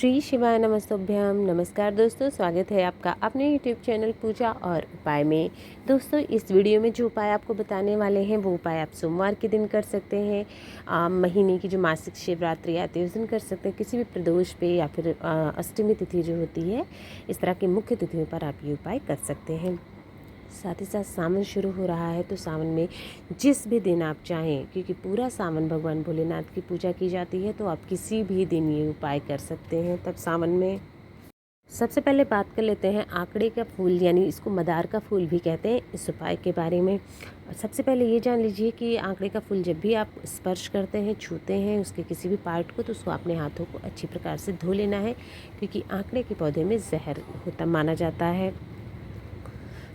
श्री शिवाय नमस्तुभ्यम। नमस्कार दोस्तों, स्वागत है आपका अपने यूट्यूब चैनल पूजा और उपाय में। दोस्तों, इस वीडियो में जो उपाय आपको बताने वाले हैं वो उपाय आप सोमवार के दिन कर सकते हैं। महीने की जो मासिक शिवरात्रि आती है उस दिन कर सकते हैं, किसी भी प्रदोष पे या फिर अष्टमी तिथि जो होती है, इस तरह की मुख्य तिथियों पर आप ये उपाय कर सकते हैं। साथ ही साथ सावन शुरू हो रहा है, तो सावन में जिस भी दिन आप चाहें, क्योंकि पूरा सावन भगवान भोलेनाथ की पूजा की जाती है, तो आप किसी भी दिन ये उपाय कर सकते हैं। तब सावन में सबसे पहले बात कर लेते हैं आंकड़े का फूल, यानी इसको मदार का फूल भी कहते हैं, इस उपाय के बारे में। सबसे पहले ये जान लीजिए कि आंकड़े का फूल जब भी आप स्पर्श करते हैं, छूते हैं उसके किसी भी पार्ट को, तो उसको अपने हाथों को अच्छी प्रकार से धो लेना है, क्योंकि आंकड़े के पौधे में जहर होता माना जाता है।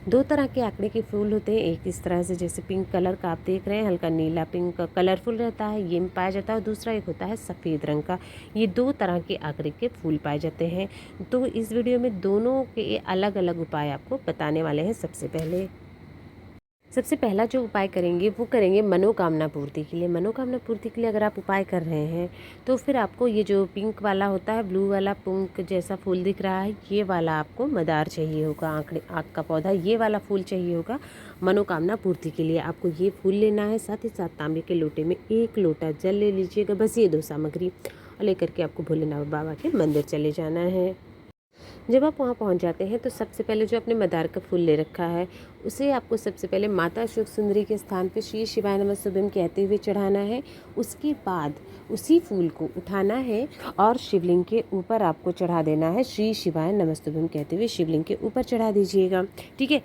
दो तरह के आंकड़े के फूल होते हैं, एक इस तरह से जैसे पिंक कलर का आप देख रहे हैं, हल्का नीला पिंक कलरफुल रहता है, ये पाया जाता है। और दूसरा एक होता है सफ़ेद रंग का। ये दो तरह के आंकड़े के फूल पाए जाते हैं। तो इस वीडियो में दोनों के अलग अलग उपाय आपको बताने वाले हैं। सबसे पहला जो उपाय करेंगे वो करेंगे मनोकामना पूर्ति के लिए। मनोकामना पूर्ति के लिए अगर आप उपाय कर रहे हैं तो फिर आपको ये जो पिंक वाला होता है, ब्लू वाला पिंक जैसा फूल दिख रहा है, ये वाला आपको मदार चाहिए होगा, आँख का पौधा, ये वाला फूल चाहिए होगा मनोकामना पूर्ति के लिए। आपको ये फूल लेना है। साथ ही साथ तांबे के लोटे में 1 लोटा जल ले लीजिएगा। बस ये 2 सामग्री और लेकर के आपको भोलेनाथ बाबा के मंदिर चले जाना है। जब आप वहाँ पहुँच जाते हैं तो सबसे पहले जो आपने मदार का फूल ले रखा है उसे आपको सबसे पहले माता शुक सुंदरी के स्थान पे श्री शिवाय नमस्तुभ्यम कहते हुए चढ़ाना है। उसके बाद उसी फूल को उठाना है और शिवलिंग के ऊपर आपको चढ़ा देना है। श्री शिवाय नमस्तुभ्यम कहते हुए शिवलिंग के ऊपर चढ़ा दीजिएगा। ठीक है,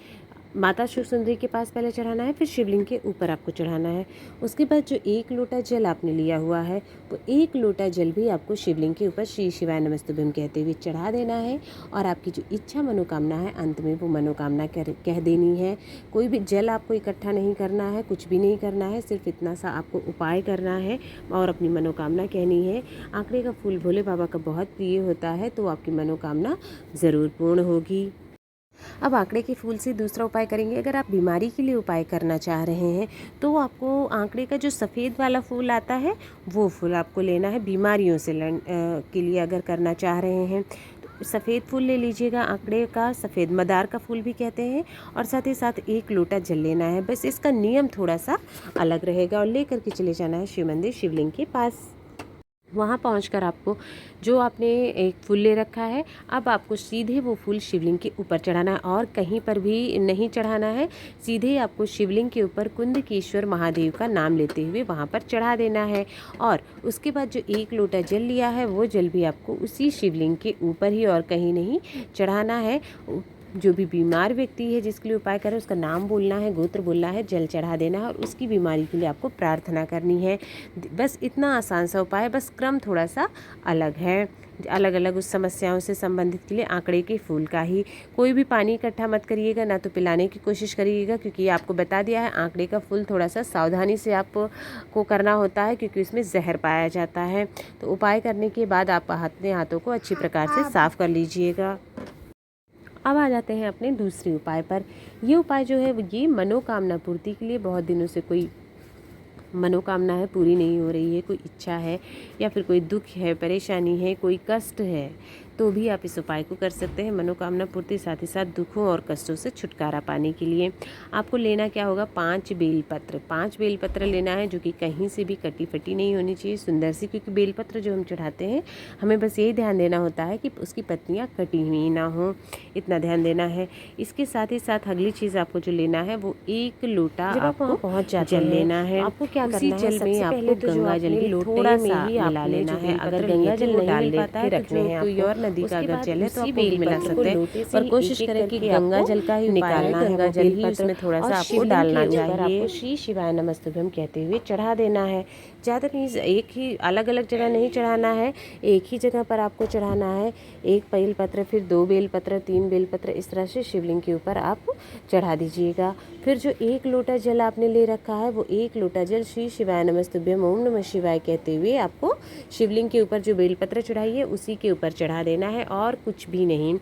माता शुक सुंदरी के पास पहले चढ़ाना है, फिर शिवलिंग के ऊपर आपको चढ़ाना है। उसके बाद जो 1 लोटा जल आपने लिया हुआ है वो 1 लोटा जल भी आपको शिवलिंग के ऊपर श्री शिवाय नमस्तुभ्यम कहते हुए चढ़ा देना है। और आपकी जो इच्छा मनोकामना है, अंत में वो मनोकामना कह देनी है। कोई भी जल आपको इकट्ठा नहीं करना है, कुछ भी नहीं करना है, सिर्फ इतना सा आपको उपाय करना है और अपनी मनोकामना कहनी है। आंकड़े का फूल भोले बाबा का बहुत प्रिय होता है, तो आपकी मनोकामना ज़रूर पूर्ण होगी। अब आंकड़े के फूल से दूसरा उपाय करेंगे। अगर आप बीमारी के लिए उपाय करना चाह रहे हैं तो आपको आंकड़े का जो सफ़ेद वाला फूल आता है वो फूल आपको लेना है। बीमारियों से के लिए अगर करना चाह रहे हैं तो सफ़ेद फूल ले लीजिएगा। आंकड़े का सफ़ेद मदार का फूल भी कहते हैं। और साथ ही साथ 1 लोटा जल लेना है। बस इसका नियम थोड़ा सा अलग रहेगा और लेकर के चले जाना है शिव मंदिर शिवलिंग के पास। वहाँ पहुंचकर आपको जो आपने एक फूल ले रखा है, अब आपको सीधे वो फूल शिवलिंग के ऊपर चढ़ाना है और कहीं पर भी नहीं चढ़ाना है। सीधे आपको शिवलिंग के ऊपर कुंदकेश्वर महादेव का नाम लेते हुए वहाँ पर चढ़ा देना है। और उसके बाद जो 1 लोटा जल लिया है वो जल भी आपको उसी शिवलिंग के ऊपर ही और कहीं नहीं चढ़ाना है। जो भी बीमार व्यक्ति है जिसके लिए उपाय करें उसका नाम बोलना है, गोत्र बोलना है, जल चढ़ा देना है और उसकी बीमारी के लिए आपको प्रार्थना करनी है। बस इतना आसान सा उपाय, बस क्रम थोड़ा सा अलग है। अलग अलग उस समस्याओं से संबंधित के लिए आंकड़े के फूल का ही। कोई भी पानी इकट्ठा मत करिएगा, ना तो पिलाने की कोशिश करिएगा, क्योंकि आपको बता दिया है आंकड़े का फूल थोड़ा सा सावधानी से आपको करना होता है, क्योंकि उसमें जहर पाया जाता है। तो उपाय करने के बाद आप अपने हाथों को अच्छी प्रकार से साफ कर लीजिएगा। अब आ जाते हैं अपने दूसरे उपाय पर। ये उपाय जो है ये मनोकामना पूर्ति के लिए। बहुत दिनों से कोई मनोकामना है पूरी नहीं हो रही है, कोई इच्छा है या फिर कोई दुख है, परेशानी है, कोई कष्ट है, तो भी आप इस उपाय को कर सकते हैं। मनोकामना पूर्ति, साथ ही साथ दुखों और कष्टों से छुटकारा पाने के लिए आपको लेना क्या होगा, 5 बेलपत्र। 5 बेलपत्र लेना है, जो कि कहीं से भी कटी फटी नहीं होनी चाहिए, सुंदर सी, क्योंकि बेलपत्र जो हम चढ़ाते हैं हमें बस यही ध्यान देना होता है कि उसकी पत्तियाँ कटी हुई ना हो, इतना ध्यान देना है। इसके साथ ही साथ अगली चीज़ आपको जो लेना है वो 1 लोटा आपको पहुँच जाते जल लेना है। आपको क्या करना है, जल में आपको गंगा जल भी थोड़ा सा मिला लेना है। अगर गंगा जल नहीं मिल पाता है तो कोई और नदी का अगर जल है तो आप बेल मिला सकते हैं, पर कोशिश करें कि गंगा जल का ही निकालना है। गंगा जल ही उसमें थोड़ा सा आपको डालना चाहिए। आपको श्री शिवाय नमस्तुभ्यम कहते हुए चढ़ा देना है। ज़्यादा नहीं, एक ही अलग अलग जगह नहीं चढ़ाना है, एक ही जगह पर आपको चढ़ाना है। 1 बेलपत्र, फिर 2 बेलपत्र, 3 बेलपत्र, इस तरह से शिवलिंग के ऊपर आप चढ़ा दीजिएगा। फिर जो 1 लोटा जल आपने ले रखा है वो 1 लोटा जल श्री शिवाय नमस्तुभ्यम ओम नमः शिवाय कहते हुए आपको शिवलिंग के ऊपर जो बेलपत्र चढ़ाइए उसी के ऊपर चढ़ा देना है और कुछ भी नहीं।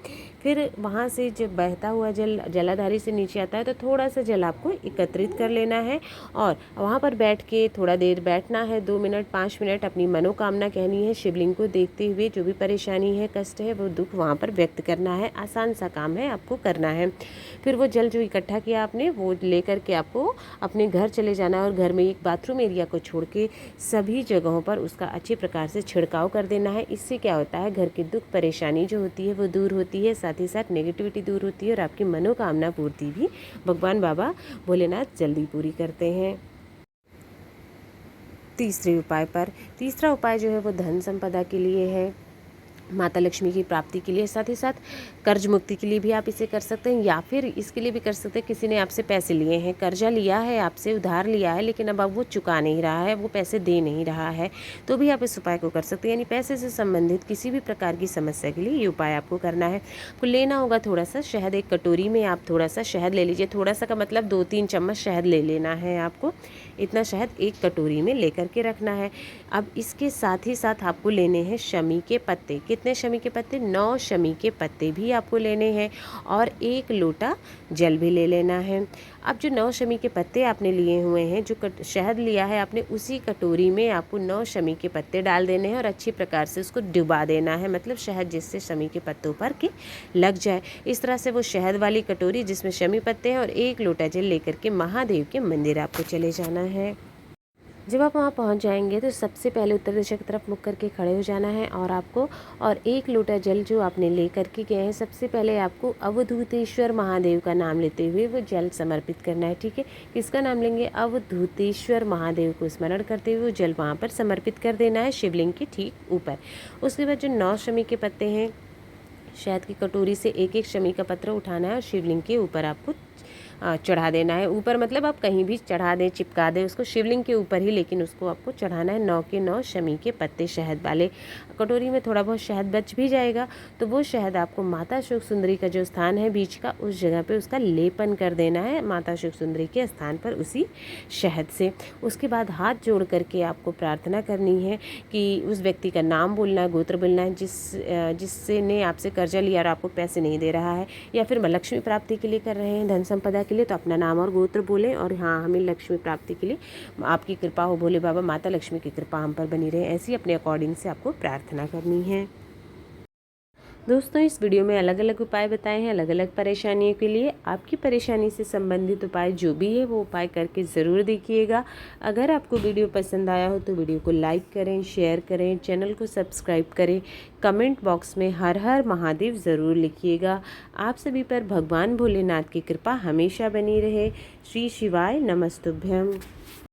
फिर वहाँ से जब बहता हुआ जल जलाधारी से नीचे आता है तो थोड़ा सा जल आपको एकत्रित कर लेना है और वहाँ पर बैठ के थोड़ा देर बैठना है, 2 मिनट 5 मिनट अपनी मनोकामना कहनी है। शिवलिंग को देखते हुए जो भी परेशानी है, कष्ट है, वो दुख वहाँ पर व्यक्त करना है। आसान सा काम है, आपको करना है। फिर वो जल जो इकट्ठा किया आपने, वो लेकर के आपको अपने घर चले जाना है और घर में एक बाथरूम एरिया को छोड़ के सभी जगहों पर उसका अच्छे प्रकार से छिड़काव कर देना है। इससे क्या होता है, घर की दुख परेशानी जो होती है वो दूर होती है, साथ ही साथ नेगेटिविटी दूर होती है और आपकी मनोकामना पूर्ति भी भगवान बाबा भोलेनाथ जल्दी पूरी करते हैं। तीसरा उपाय जो है वो धन संपदा के लिए है, माता लक्ष्मी की प्राप्ति के लिए, साथ ही साथ कर्ज मुक्ति के लिए भी आप इसे कर सकते हैं, या फिर इसके लिए भी कर सकते हैं किसी ने आपसे पैसे लिए हैं, कर्जा लिया है, आपसे उधार लिया है, लेकिन अब वो चुका नहीं रहा है, वो पैसे दे नहीं रहा है, तो भी आप इस उपाय को कर सकते हैं। यानी पैसे से संबंधित किसी भी प्रकार की समस्या के लिए ये उपाय आपको करना है। आपको लेना होगा थोड़ा सा शहद, एक कटोरी में आप थोड़ा सा शहद ले लीजिए। थोड़ा सा का मतलब 2-3 चम्मच शहद ले लेना है आपको। इतना शहद एक कटोरी में लेकर के रखना है। अब इसके साथ ही साथ आपको लेने हैं शमी के पत्ते। कितने शमी के पत्ते? 9 शमी के पत्ते भी आपको लेने हैं और 1 लोटा जल भी ले लेना है। अब जो 9 शमी के पत्ते आपने लिए हुए हैं, जो शहद लिया है आपने, उसी कटोरी में आपको 9 शमी के पत्ते डाल देने हैं और अच्छी प्रकार से उसको डुबा देना है, मतलब शहद जिससे शमी के पत्तों पर के लग जाए। इस तरह से वो शहद वाली कटोरी जिसमें शमी पत्ते हैं और 1 लोटा जल लेकर के महादेव के मंदिर आपको चले जाना है। जब आप वहाँ पहुँच जाएंगे तो सबसे पहले उत्तर दिशा की तरफ मुख करके खड़े हो जाना है और आपको 1 लोटा जल जो आपने ले करके गए हैं, सबसे पहले आपको अवधूतेश्वर महादेव का नाम लेते हुए वो जल समर्पित करना है। ठीक है, किसका नाम लेंगे? अवधूतेश्वर महादेव को स्मरण करते हुए वो जल वहाँ पर समर्पित कर देना है शिवलिंग के ठीक ऊपर। उसके बाद जो 9 शमी के पत्ते हैं, शहद की कटोरी से 1-1 शमी का पत्र उठाना है और शिवलिंग के ऊपर आपको चढ़ा देना है। ऊपर मतलब आप कहीं भी चढ़ा दें, चिपका दें उसको, शिवलिंग के ऊपर ही, लेकिन उसको आपको चढ़ाना है 9 के 9 शमी के पत्ते शहद वाले। कटोरी में थोड़ा बहुत शहद बच भी जाएगा तो वो शहद आपको माता शुक सुंदरी का जो स्थान है बीच का, उस जगह पे उसका लेपन कर देना है माता शुक सुंदरी के स्थान पर उसी शहद से। उसके बाद हाथ जोड़ करके आपको प्रार्थना करनी है कि उस व्यक्ति का नाम बोलना है, गोत्र बोलना है जिससे ने आपसे कर्जा लिया और आपको पैसे नहीं दे रहा है, या फिर लक्ष्मी प्राप्ति के लिए कर रहे हैं, धन संपदा के लिए, तो अपना नाम और गोत्र बोलें और हाँ, हमें लक्ष्मी प्राप्ति के लिए आपकी कृपा हो भोले बाबा, माता लक्ष्मी की कृपा हम पर बनी रहे, ऐसी अपने अकॉर्डिंग से आपको प्रार्थना करनी है। दोस्तों, इस वीडियो में अलग अलग उपाय बताए हैं अलग अलग परेशानियों के लिए। आपकी परेशानी से संबंधित उपाय जो भी है वो उपाय करके ज़रूर देखिएगा। अगर आपको वीडियो पसंद आया हो तो वीडियो को लाइक करें, शेयर करें, चैनल को सब्सक्राइब करें, कमेंट बॉक्स में हर हर महादेव ज़रूर लिखिएगा। आप सभी पर भगवान भोलेनाथ की कृपा हमेशा बनी रहे। श्री शिवाय नमस्तुभ्यम।